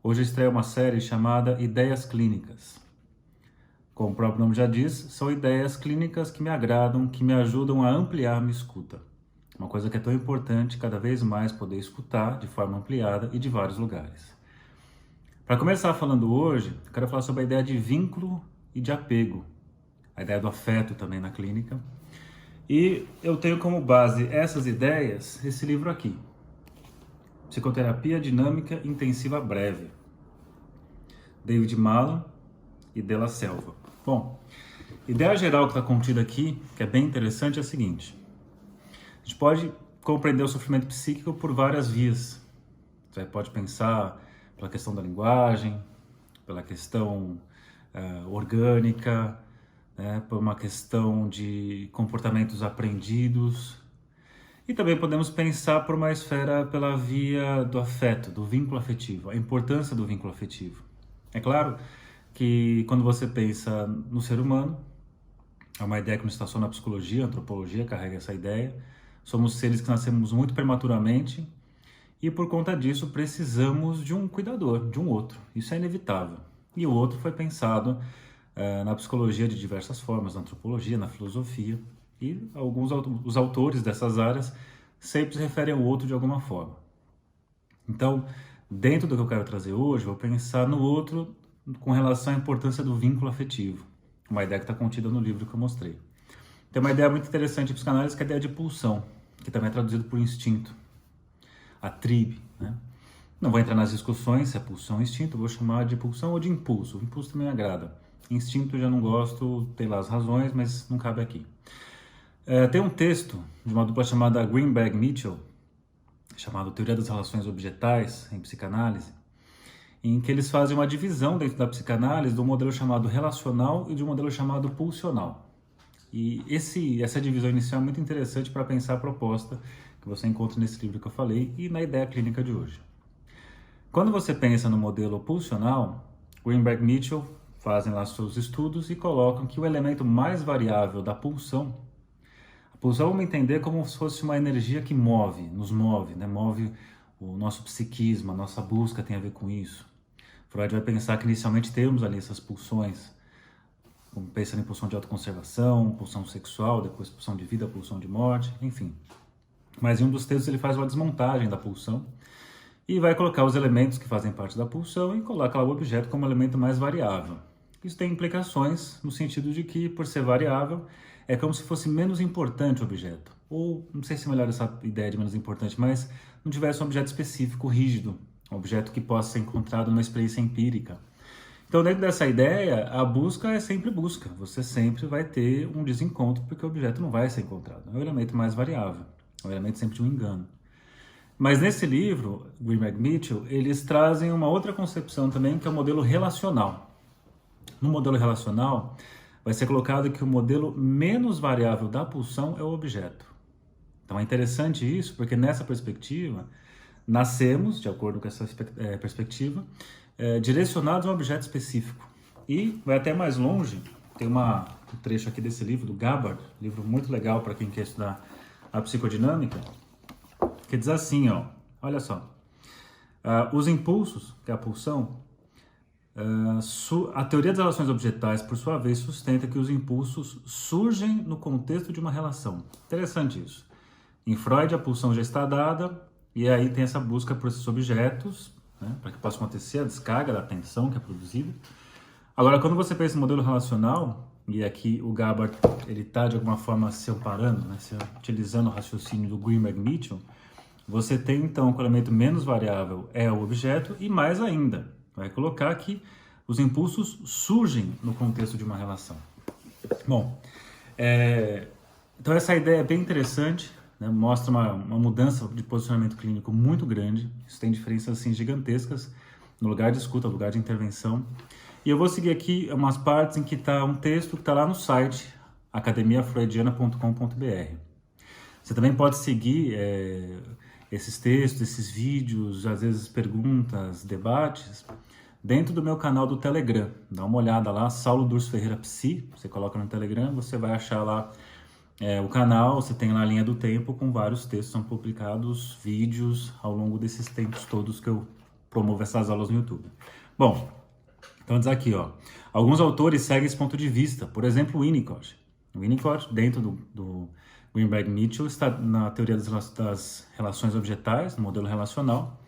Hoje estreia uma série chamada Ideias Clínicas. Como o próprio nome já diz, são ideias clínicas que me agradam, que me ajudam a ampliar a minha escuta. Uma coisa que é tão importante, cada vez mais poder escutar de forma ampliada e de vários lugares. Para começar falando hoje, eu quero falar sobre a ideia de vínculo e de apego, a ideia do afeto também na clínica. E eu tenho como base essas ideias esse livro aqui, Psicoterapia Dinâmica Intensiva Breve, David Malan e Della Selva. Bom, a ideia geral que está contida aqui, que é bem interessante, é a seguinte: a gente pode compreender o sofrimento psíquico por várias vias. Você pode pensar pela questão da linguagem, pela questão orgânica, né, por uma questão de comportamentos aprendidos. E também podemos pensar por uma esfera pela via do afeto, do vínculo afetivo, a importância do vínculo afetivo. É claro que quando você pensa no ser humano, é uma ideia que não está só na psicologia, a antropologia carrega essa ideia. Somos seres que nascemos muito prematuramente e por conta disso precisamos de um cuidador, de um outro. Isso é inevitável. E o outro foi pensado na psicologia de diversas formas, na antropologia, na filosofia. E os autores dessas áreas sempre se referem ao outro de alguma forma. Então, dentro do que eu quero trazer hoje, eu vou pensar no outro com relação à importância do vínculo afetivo. Uma ideia que está contida no livro que eu mostrei. Tem uma ideia muito interessante em psicanálise que é a ideia de pulsão, que também é traduzido por instinto. A tribe, né? Não vou entrar nas discussões se é pulsão ou instinto, vou chamar de pulsão ou de impulso. O impulso também me agrada. Instinto eu já não gosto, tem lá as razões, mas não cabe aqui. Tem um texto de uma dupla chamada Greenberg-Mitchell, chamado Teoria das Relações Objetais em Psicanálise, em que eles fazem uma divisão dentro da psicanálise de um modelo chamado relacional e de um modelo chamado pulsional. E essa divisão inicial é muito interessante para pensar a proposta que você encontra nesse livro que eu falei e na ideia clínica de hoje. Quando você pensa no modelo pulsional, Greenberg-Mitchell fazem lá seus estudos e colocam que o elemento mais variável da pulsão, a pulsão vamos entender como se fosse uma energia que move, nos move, né? Move o nosso psiquismo, a nossa busca tem a ver com isso. Freud vai pensar que inicialmente temos ali essas pulsões, pensando em pulsão de autoconservação, pulsão sexual, depois pulsão de vida, pulsão de morte, enfim. Mas em um dos textos ele faz uma desmontagem da pulsão e vai colocar os elementos que fazem parte da pulsão e coloca lá o objeto como elemento mais variável. Isso tem implicações no sentido de que, por ser variável, é como se fosse menos importante o objeto. Ou, não sei se é melhor essa ideia de menos importante, mas não tivesse um objeto específico, rígido, um objeto que possa ser encontrado numa experiência empírica. Então, dentro dessa ideia, a busca é sempre busca. Você sempre vai ter um desencontro porque o objeto não vai ser encontrado. É o elemento mais variável, é o elemento sempre de um engano. Mas nesse livro, Greenberg-Mitchell, eles trazem uma outra concepção também, que é o modelo relacional. No modelo relacional, vai ser colocado que o modelo menos variável da pulsão é o objeto. Então é interessante isso, porque nessa perspectiva, nascemos, de acordo com essa perspectiva, direcionados a um objeto específico. E vai até mais longe, tem um trecho aqui desse livro, do Gabbard, livro muito legal para quem quer estudar a psicodinâmica, que diz assim, ó, olha só, os impulsos, que é a pulsão, a teoria das relações objetais, por sua vez, sustenta que os impulsos surgem no contexto de uma relação. Interessante isso. Em Freud, a pulsão já está dada, e aí tem essa busca por esses objetos, né, para que possa acontecer a descarga da tensão que é produzida. Agora, quando você pensa no modelo relacional, e aqui o Gabbard ele está de alguma forma se amparando, né, utilizando o raciocínio do Greenberg-Mitchell, você tem então que o elemento menos variável é o objeto, e mais ainda, vai colocar que os impulsos surgem no contexto de uma relação. Bom, então essa ideia é bem interessante, né? Mostra uma mudança de posicionamento clínico muito grande. Isso tem diferenças assim, gigantescas no lugar de escuta, no lugar de intervenção. E eu vou seguir aqui umas partes em que está um texto que está lá no site academiafreudiana.com.br. Você também pode seguir esses textos, esses vídeos, às vezes perguntas, debates, dentro do meu canal do Telegram. Dá uma olhada lá, Saulo Durso Ferreira Psi, você coloca no Telegram, você vai achar lá o canal, você tem lá a linha do tempo com vários textos, são publicados vídeos ao longo desses tempos todos que eu promovo essas aulas no YouTube. Bom, então diz aqui, ó, alguns autores seguem esse ponto de vista. Por exemplo, o Winnicott. O Winnicott, dentro do Greenberg-Mitchell, está na teoria das relações objetais, no modelo relacional.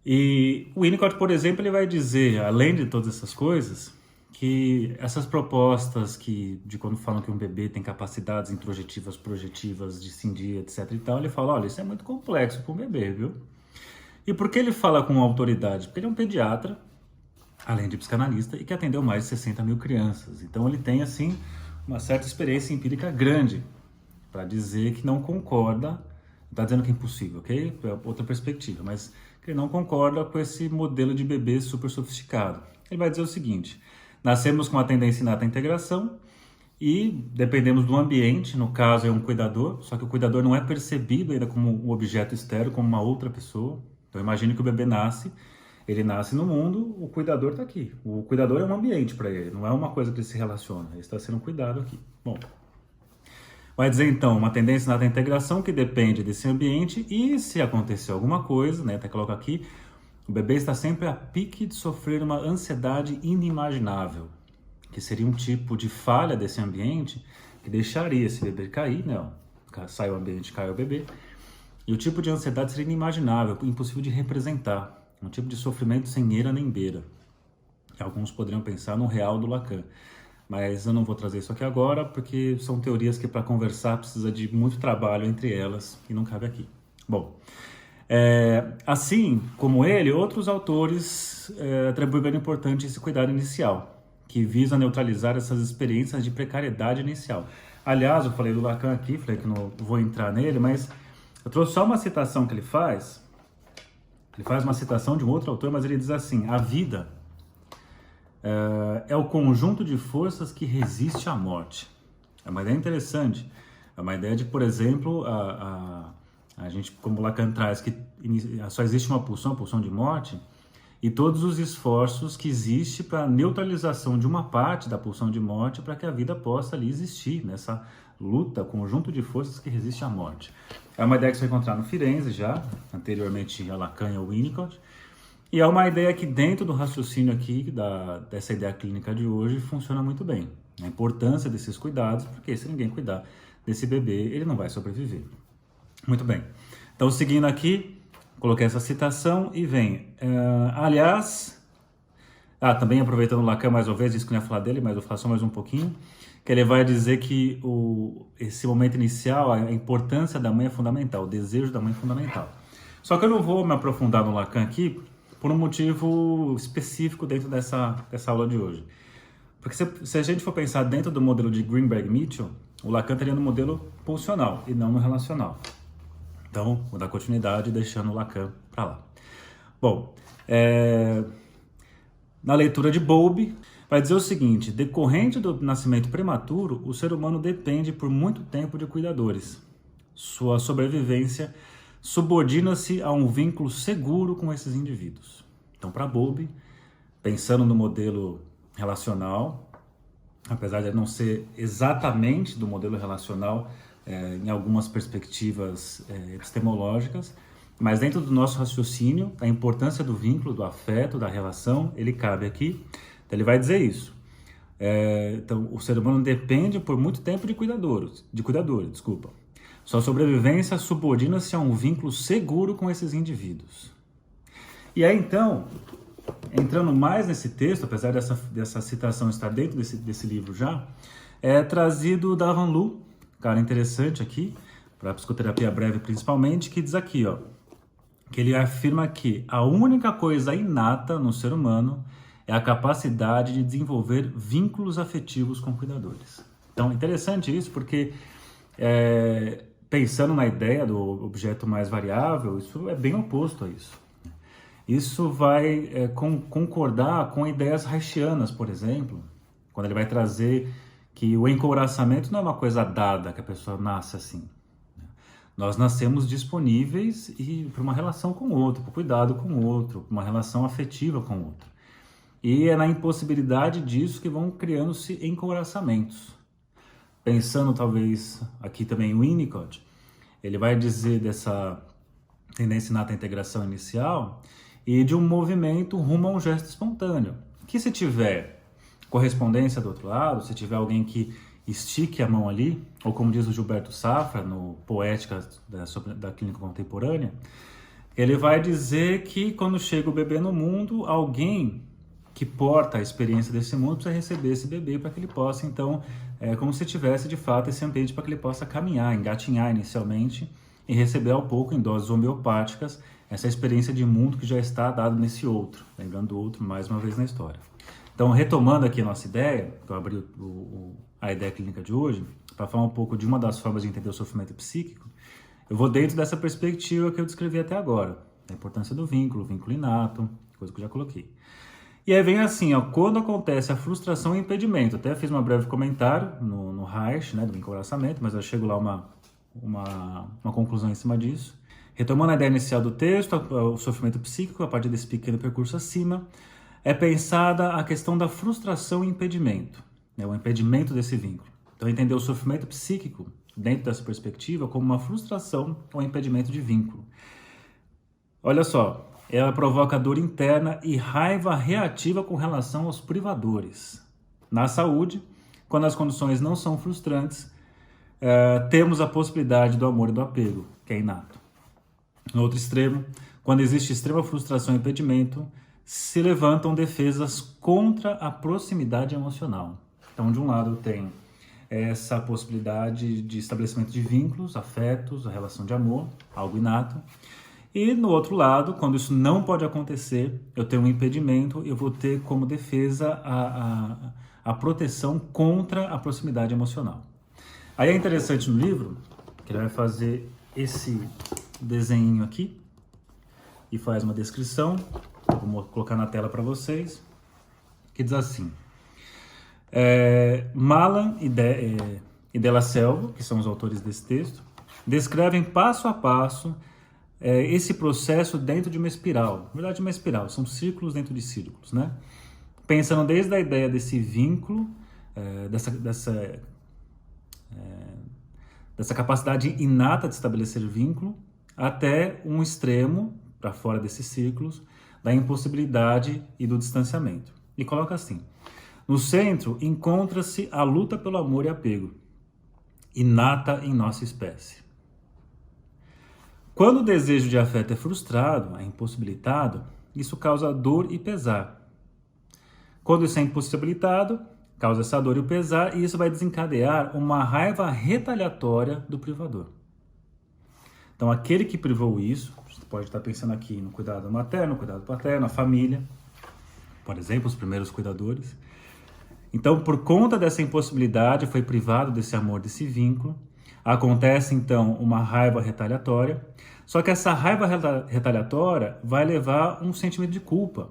E o Winnicott, por exemplo, ele vai dizer, além de todas essas coisas, que essas propostas de quando falam que um bebê tem capacidades introjetivas, projetivas, de cindir, etc e tal, ele fala, olha, isso é muito complexo para um bebê, viu? E por que ele fala com autoridade? Porque ele é um pediatra, além de psicanalista, e que atendeu mais de 60 mil crianças. Então ele tem, assim, uma certa experiência empírica grande para dizer que não concorda, não está dizendo que é impossível, ok? É outra perspectiva, mas que ele não concorda com esse modelo de bebê super sofisticado. Ele vai dizer o seguinte, nascemos com uma tendência inata à integração e dependemos do ambiente, no caso é um cuidador, só que o cuidador não é percebido ainda como um objeto externo, como uma outra pessoa. Então imagine que o bebê nasce, ele nasce no mundo, o cuidador está aqui. O cuidador é um ambiente para ele, não é uma coisa que ele se relaciona, ele está sendo cuidado aqui. Bom, vai dizer então uma tendência inata à integração que depende desse ambiente e se acontecer alguma coisa, né, até coloca aqui, o bebê está sempre a pique de sofrer uma ansiedade inimaginável, que seria um tipo de falha desse ambiente que deixaria esse bebê cair, né? Sai o ambiente, cai o bebê. E o tipo de ansiedade seria inimaginável, impossível de representar. Um tipo de sofrimento sem eira nem beira. Que alguns poderiam pensar no real do Lacan. Mas eu não vou trazer isso aqui agora, porque são teorias que para conversar precisa de muito trabalho entre elas e não cabe aqui. Bom, assim como ele, outros autores atribuem grande importância a esse cuidado inicial, que visa neutralizar essas experiências de precariedade inicial. Aliás, eu falei do Lacan aqui, falei que não vou entrar nele, mas eu trouxe só uma citação que ele faz. Ele faz uma citação de um outro autor, mas ele diz assim, a vida é o conjunto de forças que resiste à morte. É uma ideia interessante. É uma ideia de, por exemplo, a gente, como Lacan traz, que só existe uma pulsão de morte, e todos os esforços que existem para a neutralização de uma parte da pulsão de morte para que a vida possa ali existir, nessa luta, conjunto de forças que resiste à morte. É uma ideia que você vai encontrar no Firenze já, anteriormente a Lacan e ao Winnicott, e é uma ideia que dentro do raciocínio aqui, dessa ideia clínica de hoje, funciona muito bem. A importância desses cuidados, porque se ninguém cuidar desse bebê, ele não vai sobreviver. Muito bem. Então, seguindo aqui, coloquei essa citação e vem. Aliás, também aproveitando o Lacan mais uma vez, disse que não ia falar dele, mas eu faço só mais um pouquinho, que ele vai dizer que esse momento inicial, a importância da mãe é fundamental, o desejo da mãe é fundamental. Só que eu não vou me aprofundar no Lacan aqui por um motivo específico dentro dessa aula de hoje. Porque se a gente for pensar dentro do modelo de Greenberg-Mitchell, o Lacan estaria no modelo pulsional e não no relacional. Então, vou dar continuidade deixando o Lacan para lá. Bom, na leitura de Bowlby, vai dizer o seguinte, decorrente do nascimento prematuro, o ser humano depende por muito tempo de cuidadores. Sua sobrevivência subordina-se a um vínculo seguro com esses indivíduos. Então, para Bowlby, pensando no modelo relacional, apesar de não ser exatamente do modelo relacional, em algumas perspectivas epistemológicas, mas dentro do nosso raciocínio, a importância do vínculo, do afeto, da relação, ele cabe aqui. Então ele vai dizer isso. Então, o ser humano depende por muito tempo de cuidadores. Sua sobrevivência subordina-se a um vínculo seguro com esses indivíduos. E aí, então, entrando mais nesse texto, apesar dessa citação estar dentro desse livro já, é trazido da Van Lu, cara interessante aqui, para a psicoterapia breve principalmente, que diz aqui, ó, que ele afirma que a única coisa inata no ser humano é a capacidade de desenvolver vínculos afetivos com cuidadores. Então, interessante isso, porque pensando na ideia do objeto mais variável, isso é bem oposto a isso. Isso vai concordar com ideias reichianas, por exemplo, quando ele vai trazer que o encouraçamento não é uma coisa dada, que a pessoa nasce assim. Nós nascemos disponíveis para uma relação com o outro, para cuidado com o outro, para uma relação afetiva com o outro. E é na impossibilidade disso que vão criando-se encouraçamentos. Pensando talvez aqui também em Winnicott, ele vai dizer dessa tendência inata à integração inicial e de um movimento rumo a um gesto espontâneo. Que se tiver correspondência do outro lado, se tiver alguém que estique a mão ali, ou como diz o Gilberto Safra, no Poética da Clínica Contemporânea, ele vai dizer que quando chega o bebê no mundo, alguém que porta a experiência desse mundo precisa receber esse bebê para que ele possa, então, como se tivesse de fato esse ambiente para que ele possa caminhar, engatinhar inicialmente e receber ao pouco, em doses homeopáticas, essa experiência de mundo que já está dado nesse outro, lembrando o outro mais uma vez na história. Então, retomando aqui a nossa ideia, que eu abri a ideia clínica de hoje, para falar um pouco de uma das formas de entender o sofrimento psíquico, eu vou dentro dessa perspectiva que eu descrevi até agora, a importância do vínculo inato, coisa que eu já coloquei. E aí vem assim, ó, quando acontece a frustração e impedimento, até fiz um breve comentário no Reich, né, do encoraçamento, mas eu chego lá uma conclusão em cima disso. Retomando a ideia inicial do texto, o sofrimento psíquico, a partir desse pequeno percurso acima, é pensada a questão da frustração e impedimento, né, o impedimento desse vínculo. Então, entender o sofrimento psíquico, dentro dessa perspectiva, como uma frustração ou impedimento de vínculo. Olha só, ela provoca dor interna e raiva reativa com relação aos privadores. Na saúde, quando as condições não são frustrantes, temos a possibilidade do amor e do apego, que é inato. No outro extremo, quando existe extrema frustração e impedimento, se levantam defesas contra a proximidade emocional. Então, de um lado, eu tenho essa possibilidade de estabelecimento de vínculos, afetos, a relação de amor, algo inato. E, no outro lado, quando isso não pode acontecer, eu tenho um impedimento, eu vou ter como defesa a proteção contra a proximidade emocional. Aí é interessante no livro, que ele vai fazer esse desenho aqui e faz uma descrição, vou colocar na tela para vocês, que diz assim: Malan e Della Selva, que são os autores desse texto, descrevem passo a passo esse processo dentro de uma espiral. Na verdade, uma espiral, são círculos dentro de círculos, né? Pensando desde a ideia desse vínculo, dessa capacidade inata de estabelecer vínculo, até um extremo, para fora desses círculos, da impossibilidade e do distanciamento. E coloca assim: no centro encontra-se a luta pelo amor e apego, inata em nossa espécie. Quando o desejo de afeto é frustrado, é impossibilitado, isso causa dor e pesar. Quando isso é impossibilitado, causa essa dor e o pesar, e isso vai desencadear uma raiva retaliatória do privador. Então, aquele que privou isso, você pode estar pensando aqui no cuidado materno, cuidado paterno, a família, por exemplo, os primeiros cuidadores. Então, por conta dessa impossibilidade, foi privado desse amor, desse vínculo. Acontece, então, uma raiva retaliatória. Só que essa raiva retaliatória vai levar um sentimento de culpa.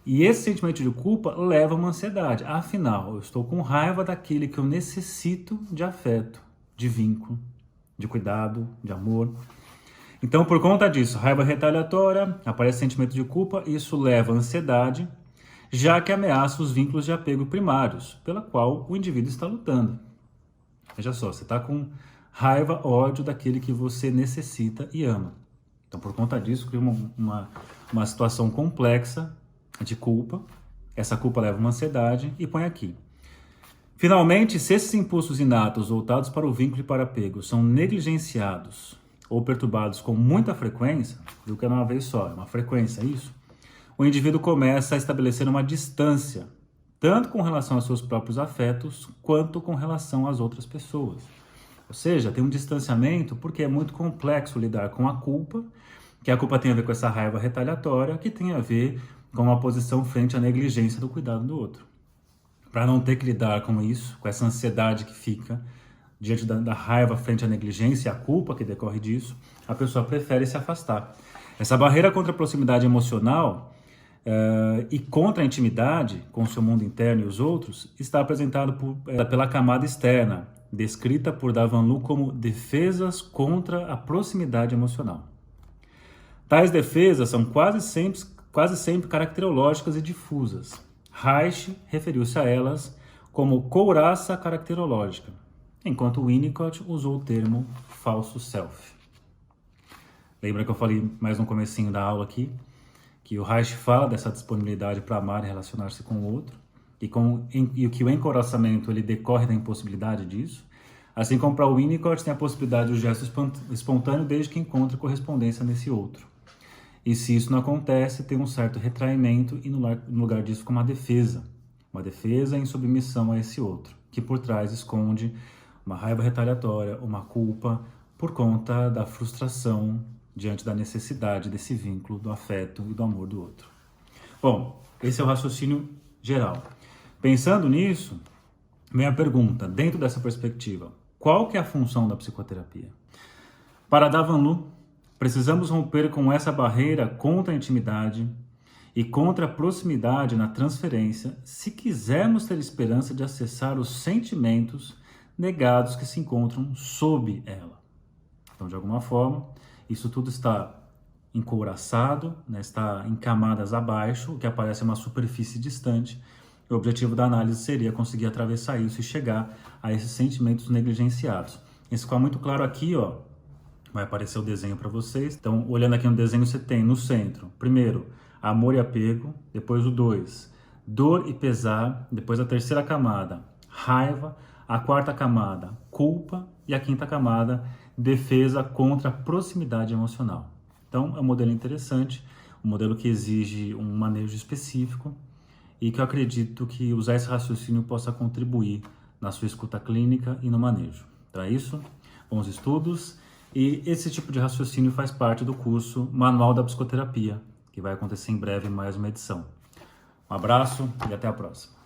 E esse sentimento de culpa leva a uma ansiedade. Afinal, eu estou com raiva daquele que eu necessito de afeto, de vínculo, de cuidado, de amor. Então, por conta disso, raiva retaliatória, aparece sentimento de culpa, e isso leva a ansiedade, já que ameaça os vínculos de apego primários, pela qual o indivíduo está lutando. Veja só, você está com raiva, ódio daquele que você necessita e ama. Então, por conta disso, cria uma situação complexa de culpa. Essa culpa leva a uma ansiedade e põe aqui: finalmente, se esses impulsos inatos voltados para o vínculo e para o apego são negligenciados ou perturbados com muita frequência, viu que é uma vez só, é uma frequência isso, o indivíduo começa a estabelecer uma distância, tanto com relação aos seus próprios afetos, quanto com relação às outras pessoas. Ou seja, tem um distanciamento porque é muito complexo lidar com a culpa, que a culpa tem a ver com essa raiva retaliatória, que tem a ver com uma posição frente à negligência do cuidado do outro. Para não ter que lidar com isso, com essa ansiedade que fica diante da raiva frente à negligência e à culpa que decorre disso, a pessoa prefere se afastar. Essa barreira contra a proximidade emocional e contra a intimidade com o seu mundo interno e os outros está apresentada pela camada externa, descrita por Davanlu como defesas contra a proximidade emocional. Tais defesas são quase sempre caracterológicas e difusas. Reich referiu-se a elas como couraça caracterológica, enquanto Winnicott usou o termo falso self. Lembra que eu falei mais no comecinho da aula aqui? que o Reich fala dessa disponibilidade para amar e relacionar-se com o outro, e que o encoraçamento ele decorre da impossibilidade disso, assim como para o Winnicott tem a possibilidade do gesto espontâneo desde que encontre correspondência nesse outro. E se isso não acontece, tem um certo retraimento e no lugar disso fica uma defesa em submissão a esse outro, que por trás esconde uma raiva retaliatória, uma culpa por conta da frustração diante da necessidade desse vínculo, do afeto e do amor do outro. Bom, esse é o raciocínio geral. Pensando nisso, vem a pergunta, dentro dessa perspectiva, qual que é a função da psicoterapia? Para Davanlu, precisamos romper com essa barreira contra a intimidade e contra a proximidade na transferência se quisermos ter esperança de acessar os sentimentos negados que se encontram sob ela. Então, de alguma forma, isso tudo está encouraçado, né, está em camadas abaixo, o que aparece uma superfície distante. O objetivo da análise seria conseguir atravessar isso e chegar a esses sentimentos negligenciados. Isso fica muito claro aqui, ó. Vai aparecer o desenho para vocês. Então, olhando aqui no desenho, você tem no centro, primeiro, amor e apego, depois o 2, dor e pesar, depois a terceira camada, raiva, a quarta camada, culpa e a quinta camada, defesa contra a proximidade emocional. Então, é um modelo interessante, um modelo que exige um manejo específico e que eu acredito que usar esse raciocínio possa contribuir na sua escuta clínica e no manejo. Então é isso, bons estudos. E esse tipo de raciocínio faz parte do curso Manual da Psicoterapia, que vai acontecer em breve em mais uma edição. Um abraço e até a próxima.